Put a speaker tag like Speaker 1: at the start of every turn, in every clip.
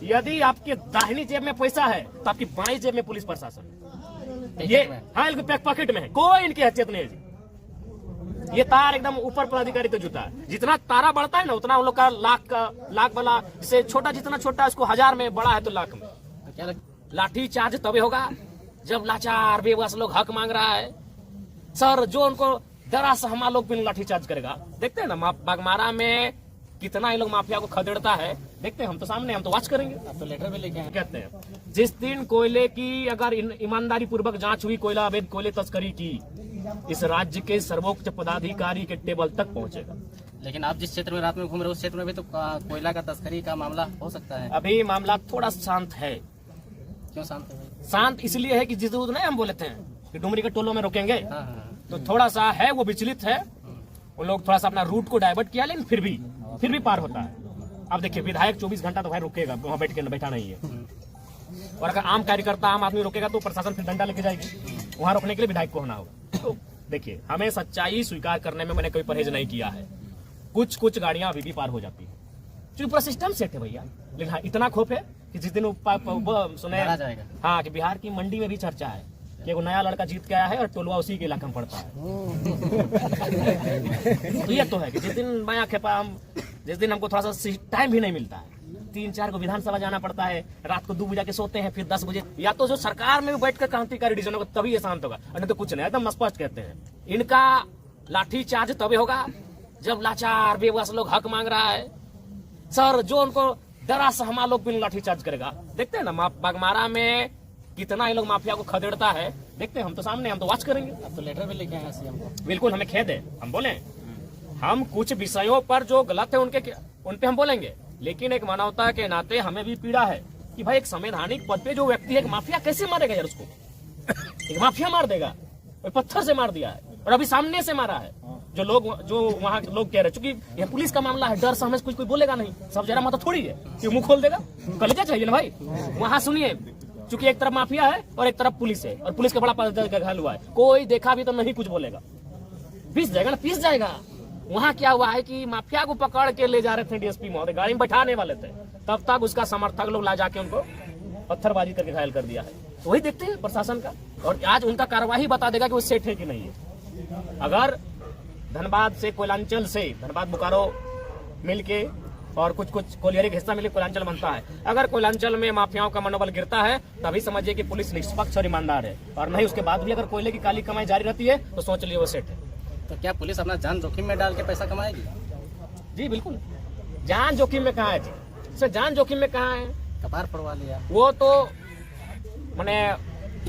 Speaker 1: यदि आपके दाहिनी जेब में पैसा है तो आपकी बाईं जेब में पुलिस प्रशासन है। ये हाँ, इनके पॉकेट में है, कोई इनकी हैसियत नहीं है जी। ये तार एकदम ऊपर पदाधिकारी तो जुटा है। जितना तारा बढ़ता है ना उतना उन लोग का लाख वाला, जैसे छोटा जितना छोटा उसको 1000 में, बड़ा है तो लाख में।
Speaker 2: तो क्या
Speaker 1: लाठी चार्ज तभी होगा जब लाचार बेबस लोग हक मांग रहा है। सर जो उनको डरा सहमा लोग भी लाठी चार्ज करेगा। देखते हैं ना बागमारा में कितना ये लोग माफिया को खदेड़ता है, देखते हैं हम तो सामने, हम तो वॉच करेंगे।
Speaker 2: आप तो लेटर भी लेके आए।
Speaker 1: कहते हैं जिस दिन कोयले की अगर ईमानदारी पूर्वक जांच हुई, कोयला अवैध कोयले तस्करी की, इस राज्य के सर्वोच्च पदाधिकारी के टेबल तक पहुंचेगा।
Speaker 2: लेकिन आप जिस क्षेत्र में रात में घूम रहे हो उस क्षेत्र में भी तो कोयला का तस्करी का मामला हो सकता है।
Speaker 1: अभी मामला थोड़ा शांत है।
Speaker 2: क्यों शांत है?
Speaker 1: शांत इसलिए है कि जिस दूध नहीं हम बोले थे कि डुमरी के टोलों में रोकेंगे,
Speaker 2: हाँ।
Speaker 1: तो थोड़ा सा है वो विचलित है। उन लोग थोड़ा सा अपना रूट को डाइवर्ट किया, लेकिन फिर भी पार होता है। अब देखिए विधायक 24 घंटा तो भाई रुकेगा, वहां बैठा नहीं है। और अगर आम कार्यकर्ता, आम आदमी रोकेगा तो प्रशासन फिर डंडा लेके जाएगी। वहां रोकने के लिए विधायक को होना होगा। तो देखिए हमें सच्चाई स्वीकार करने में मैंने कोई परहेज नहीं किया है। कुछ गाड़ियां अभी भी पार हो जाती है क्योंकि पूरा सिस्टम सेट है भैया। लेकिन हाँ, इतना खौफ है कि जिस दिन सुने हाँ कि बिहार की मंडी में भी चर्चा है कि वो नया लड़का जीत के आया है और टोलवा उसी के इलाके में पड़ता है। तो ये तो है कि जिस दिन मैं खेपा, जिस दिन हमको थोड़ा सा टाइम भी नहीं मिलता है, 3-4 को विधानसभा जाना पड़ता है, रात को 2 बजे के सोते हैं, फिर 10 बजे या तो जो सरकार में भी बैठ कर क्रांतिकारी डिसीजन होगा तभी ये शांत होगा, और नहीं तो कुछ नहीं। एकदम स्पष्ट कहते हैं इनका लाठी चार्ज तभी होगा जब लाचार बेबस लोग हक मांग रहा है। सर जो उनको डरा सहमा लोग भी लाठी चार्ज करेगा। देखते हैं ना बागमारा में कितना ये लोग माफिया को खदेड़ता है, देखते हैं हम तो सामने, हम तो वॉच करेंगे।
Speaker 2: आप तो लेटर भी लेके आए सीएम को।
Speaker 1: बिल्कुल, हमें खेद है। हम बोले हम कुछ विषयों पर जो गलत है उन पे हम बोलेंगे, लेकिन एक मानवता के नाते हमें भी पीड़ा है कि भाई एक संवैधानिक पद पे जो व्यक्ति है, एक माफिया कैसे मारेगा यार उसको? एक माफिया मार देगा, पत्थर से मार दिया है और अभी सामने से मारा है। जो वहाँ लोग कह रहे, चूंकि यह पुलिस का मामला है, डर से हमें कुछ कोई बोलेगा नहीं। सब जरा माता थोड़ी है कि मुंह खोल देगा, कलेजा चाहिए ना भाई। वहाँ सुनिए, चूंकि एक तरफ माफिया है और एक तरफ पुलिस है, और पुलिस का बड़ा घायल हुआ है, कोई देखा भी तो नहीं कुछ बोलेगा, पीस जाएगा ना, पीस जाएगा। वहाँ क्या हुआ है कि माफिया को पकड़ के ले जा रहे थे डीएसपी महोदय, गाड़ी में बैठाने वाले थे, तब तक उसका समर्थक लोग ला जाके उनको पत्थरबाजी करके घायल कर दिया है। तो वही देखते हैं प्रशासन का, और आज उनका कार्रवाई बता देगा कि वो सेठ है कि नहीं है। अगर धनबाद से कोयलांचल से, धनबाद बोकारो मिलके और कुछ कोलियरी का हिस्सा मिले कोयलांचल बनता है, अगर कोयलांचल में माफियाओं का मनोबल गिरता है तभी समझिए कि पुलिस निष्पक्ष और ईमानदार है, और नहीं उसके बाद भी अगर कोयले की काली कमाई जारी रहती है तो सोच लिए वो सेठ है।
Speaker 2: तो क्या पुलिस अपना जान जोखिम में डाल के पैसा कमाएगी?
Speaker 1: जी बिल्कुल, जान जोखिम में कहाँ है जी? सर जान जोखिम में कहाँ है?
Speaker 2: कपार पड़वा लिया
Speaker 1: वो तो मैंने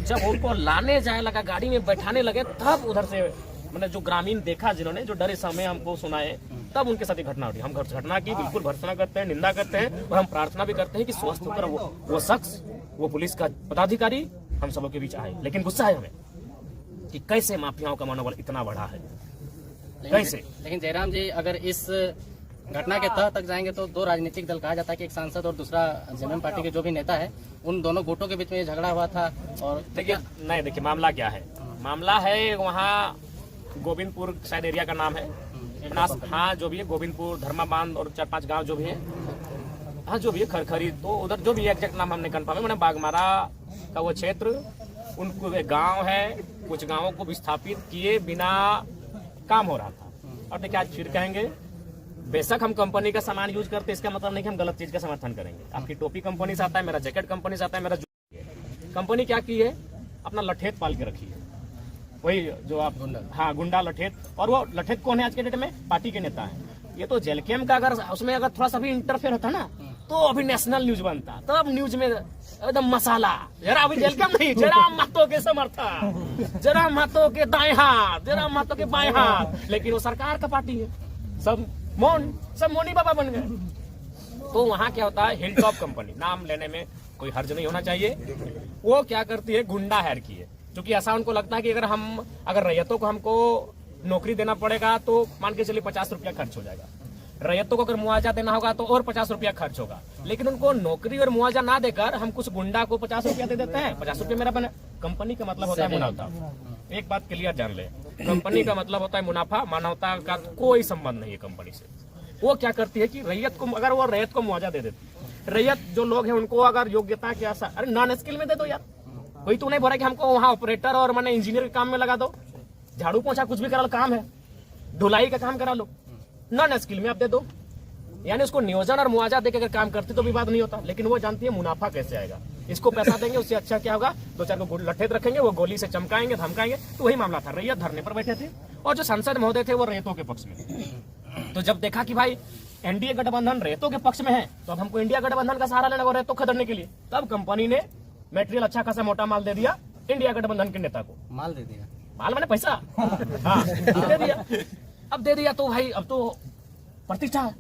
Speaker 1: जब उनको लाने जाए लगा, गाड़ी में बैठाने लगे, तब उधर से मैंने जो ग्रामीण देखा, जिन्होंने जो डरे समय हमको सुनाए, तब उनके साथ घटना हुई। हम घटना की बिल्कुल भर्त्सना करते हैं, निंदा करते हैं, और हम प्रार्थना भी करते हैं कि स्वस्थ होकर वो शख्स, वो पुलिस का पदाधिकारी हम सबों के बीच आए। लेकिन गुस्सा है हमें कि कैसे माफियाओं का मनोबल इतना बढ़ा है, कैसे।
Speaker 2: लेकिन जयराम जी, अगर इस घटना के तह तक जाएंगे तो 2 राजनीतिक दल, कहा जाता है कि एक सांसद और दूसरा जेएमएम पार्टी के जो भी नेता है, उन दोनों गुटों के बीच में झगड़ा हुआ था। और देखिए मामला क्या है, मामला है वहाँ गोविंदपुर शायद एरिया का नाम है, हाँ जो भी है, गोविंदपुर, धर्माबांध और 4-5 गांव जो भी है, हाँ जो भी है, खरखरी, तो उधर जो भी एग्जैक्ट नाम हमने कंफर्म है, मैंने बागमारा का वो क्षेत्र, उनको गांव है, कुछ गांवों को विस्थापित किए बिना काम हो रहा था। और देखिए आज फिर कहेंगे, बेशक हम कंपनी का सामान यूज करते हैं, इसका मतलब नहीं कि हम गलत चीज का समर्थन करेंगे। आपकी टोपी कंपनी से आता है, मेरा जैकेट कंपनी से आता है, मेरा कंपनी क्या की है, अपना लठेत पाल के रखी है, वही जो आप हाँ गुंडा लठेत। और वो लठेत कौन है आज के डेट में? पार्टी के नेता है। ये तो जेलकेम का अगर उसमें अगर थोड़ा सा भी इंटरफेयर होता ना तो अभी नेशनल न्यूज बनता, तब न्यूज में एकदम मसाला। जरा अभी जेलकेम नहीं, जरा महतो के समर्थक, जरा महतो के दाएं हाथ, जरा महतो के बाएं हाथ, लेकिन वो सरकार का पार्टी है, सब मोनी बाबा बन गए। तो वहाँ क्या होता है, हिल टॉप कंपनी, नाम लेने में कोई हर्ज नहीं होना चाहिए, वो क्या करती है, गुंडा हायर की है। क्योंकि ऐसा उनको लगता है कि अगर रैयतों को हमको नौकरी देना पड़ेगा तो मान के चलिए 50 रुपया खर्च हो जाएगा, रैयतों को अगर मुआवजा देना होगा तो और 50 रुपया खर्च होगा। लेकिन उनको नौकरी और मुआवजा ना देकर हम कुछ गुंडा को 50 रुपया दे देते हैं, 50 रुपया मेरा बने। कंपनी का मतलब होता है मुनाफा। एक बात क्लियर जान ले, कंपनी का मतलब होता है मुनाफा, मानवता का कोई संबंध नहीं है कंपनी से। वो क्या करती है कि रैयत को, अगर वो रैयत को मुआवजा दे देती
Speaker 1: रैयत जो लोग हैं उनको अगर योग्यता के आसार, अरे नॉन स्किल में दे दो यार। कोई तो नहीं बोल रहा कि हमको वहाँ ऑपरेटर और मैंने इंजीनियर के काम में लगा दो, झाड़ू पोछा कुछ भी करा लो काम है, धुलाई का काम करा लो, नॉन स्किल में आप दे दो। यानी उसको नियोजन और मुआवजा देकर अगर काम करते तो विवाद नहीं होता, लेकिन वो जानती है मुनाफा कैसे आएगा, इसको पैसा देंगे उससे अच्छा क्या होगा, दो चार को लट्ठे रखेंगे, वो गोली से चमकाएंगे धमकाएंगे। तो वही मामला था, रैयत धरने पर बैठे थे और जो सांसद महोदय थे वो रैयतों के पक्ष में। तो जब देखा कि भाई एनडीए गठबंधन रैयतों के पक्ष में है तो अब हमको इंडिया गठबंधन का सहारा लेना होगा रैयतों खदेड़ने के लिए, तब कंपनी ने मटेरियल अच्छा खासा मोटा माल दे दिया इंडिया गठबंधन के नेता को।
Speaker 2: माल दे दिया,
Speaker 1: माल मैंने पैसा हाँ दे दिया। अब दे दिया तो भाई अब तो प्रतिष्ठा है,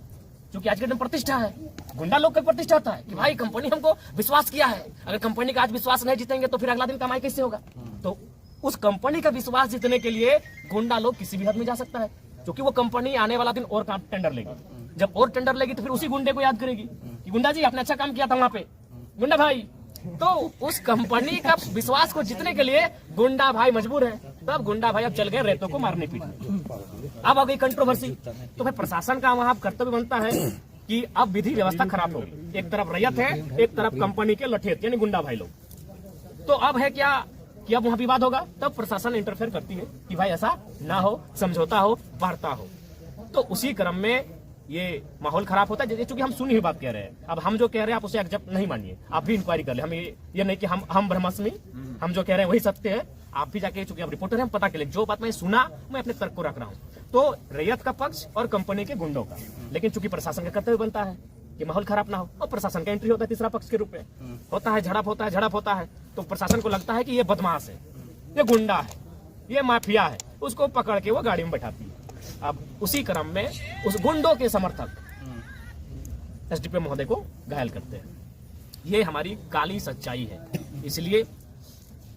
Speaker 1: क्योंकि आज के दिन प्रतिष्ठा है, गुंडा लोग की प्रतिष्ठा होता है कि भाई कंपनी हमको विश्वास किया है, अगर कंपनी का आज विश्वास नहीं जीतेंगे तो फिर अगला दिन कमाई कैसे होगा। तो उस कंपनी का विश्वास जीतने के लिए गुंडा लोग किसी भी हद में जा सकता है, क्योंकि वो कंपनी आने वाला दिन और काम टेंडर लेगी, जब और टेंडर लेगी तो फिर उसी गुंडे को याद करेगी कि गुंडा जी आपने अच्छा काम किया था वहां पे, गुंडा भाई। तो उस कंपनी का विश्वास को जीतने के लिए गुंडा भाई मजबूर है, तब गुंडा भाई अब चल गए रैयतों को मारने पीटने। अब आ गई कंट्रोवर्सी, तो भाई प्रशासन का वहां कर्तव्य बनता है कि अब विधि व्यवस्था खराब होगी, एक तरफ रैयत है, एक तरफ कंपनी के लठेत यानी गुंडा भाई लोग। तो अब है क्या कि अब वहां विवाद होगा, तब प्रशासन इंटरफेयर करती है कि भाई ऐसा ना हो, समझौता हो, वार्ता हो। तो उसी क्रम में ये माहौल खराब होता है, क्योंकि हम सुनी हुई बात कह रहे हैं। अब हम जो कह रहे हैं आप उसे एक्सेप्ट नहीं मानिए, आप भी इंक्वायरी कर ले, हम ये नहीं कि हम ब्रह्मास्मि, हम जो कह रहे हैं वही सत्य है। आप भी जाके, चूंकि आप रिपोर्टर हैं, हम पता कर ले, जो बात मैं सुना मैं अपने तर्क को रख रहा हूँ। तो रैयत का पक्ष और कंपनी के गुंडों का, लेकिन चूंकि प्रशासन का कर्तव्य बनता है कि माहौल खराब ना हो, और प्रशासन का एंट्री होता है तीसरा पक्ष के रूप में, होता है झड़प होता है। तो प्रशासन को लगता है कि ये बदमाश है, ये गुंडा है, ये माफिया है, उसको पकड़ के वो गाड़ी में बैठाती है। अब उसी क्रम में उस गुंडों के समर्थक एसडीपीओ महोदय को घायल करते हैं। ये हमारी काली सच्चाई है।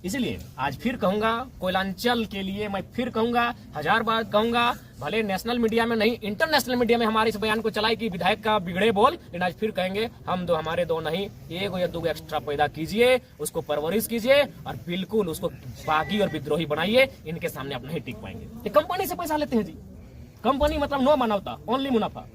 Speaker 1: इसलिए आज फिर कहूंगा, कोयलांचल के लिए मैं फिर कहूंगा, 1000 बार कहूंगा, भले नेशनल मीडिया में नहीं इंटरनेशनल मीडिया में हमारे इस बयान को चलाई कि विधायक का बिगड़े बोल, लेकिन आज फिर कहेंगे हम दो हमारे दो नहीं, एक या दो एक्स्ट्रा पैदा कीजिए, उसको परवरिश कीजिए और बिल्कुल उसको बागी और विद्रोही बनाइए। इनके सामने आप नहीं टिक पाएंगे। ये कंपनी से पैसा लेते हैं जी, कंपनी मतलब नो मानवता, ओनली मुनाफा।